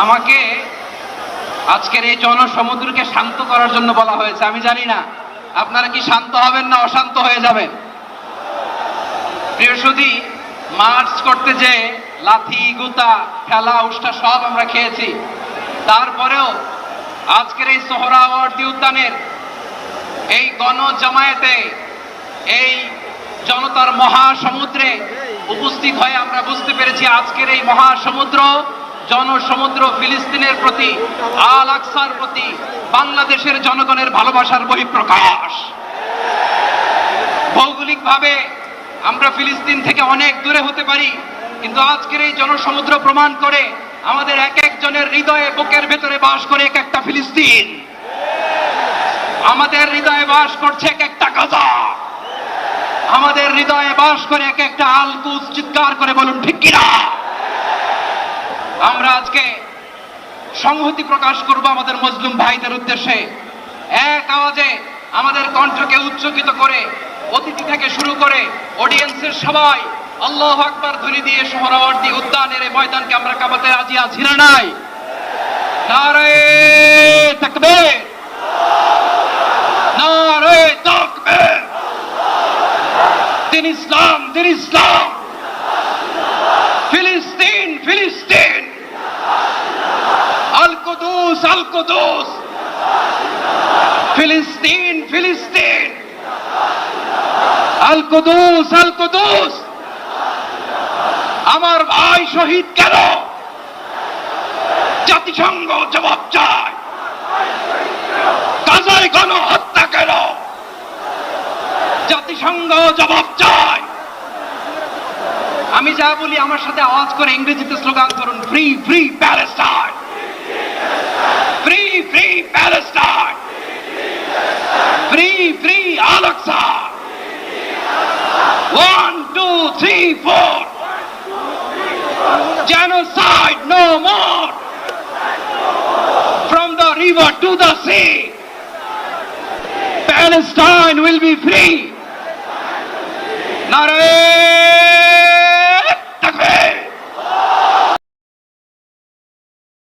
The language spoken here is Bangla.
আমাকে আজকের এই জনসমুদ্রকে শান্ত করার জন্য বলা হয়েছে। আমি জানি না আপনারা কি শান্ত হবেন না অশান্ত হয়ে যাবেন। প্রিয় সুধী, মার্চ করতে যে লাথি গুতা ঠেলা উষ্টা সব আমরা খেয়েছি, তারপরেও আজকের এই সোহরাওয়ার্দী উদ্যানের এই গণজামায়াতে এই জনতার মহাসমুদ্রে উপস্থিত হয়ে আমরা বুঝতে পেরেছি আজকের এই মহাসমুদ্র জনসমুদ্র ফিলিস্তিনের প্রতি, আল আকসার প্রতি বাংলাদেশের জনগণের ভালোবাসার বহিঃপ্রকাশ। ভৌগোলিকভাবে আমরা ফিলিস্তিন থেকে অনেক দূরে হতে পারি, কিন্তু আজকের এই জনসমুদ্র প্রমাণ করে আমাদের এক একজনের হৃদয়ে বুকের ভেতরে বাস করে এক একটা ফিলিস্তিন। আমাদের হৃদয়ে বাস করছে এক একটা গাজা, আমাদের হৃদয়ে বাস করে এক একটা আল কুদস। চিৎকার করে বলুন ঠিক কিনা। আমরা আজকে সংহতি প্রকাশ করব আমাদের মুসলিম ভাইদের উদ্দেশ্যে। এক আওয়াজে আমাদের কণ্ঠকে উচ্চকিত করে অতিথি থেকে শুরু করে অডিয়েন্সের সবাই আল্লাহু আকবার ধ্বনি দিয়ে সোহরাওয়ার্দী উদ্যানের এই ময়দানকে আমরা কাঁপাতে রাজি আছি না নাই? নারে তাকবীর, নারে তাকবীর। দিন ইসলাম, দিন ইসলাম। ফিলিস্তিন, ফিলিস্তিন। আল কুদুস, আল কুদুস। ফিলিস্তিন, ফিলিস্তিন। আল কুদুস, আল কুদুস। আমার ভাই শহীদ কেন? জাতিসংঘ জবাব চায়। গাজায় গণহত্যা কেন? জাতিসংঘ জবাব চায়। আমি যা বলি আমার সাথে আওয়াজ করে ইংরেজিতে স্লোগান করুন, free free Palestine, free free Palestine, free free Al Aqsa. 1 2 3 4, genocide no more, from the river to the sea, Palestine will be free. Nare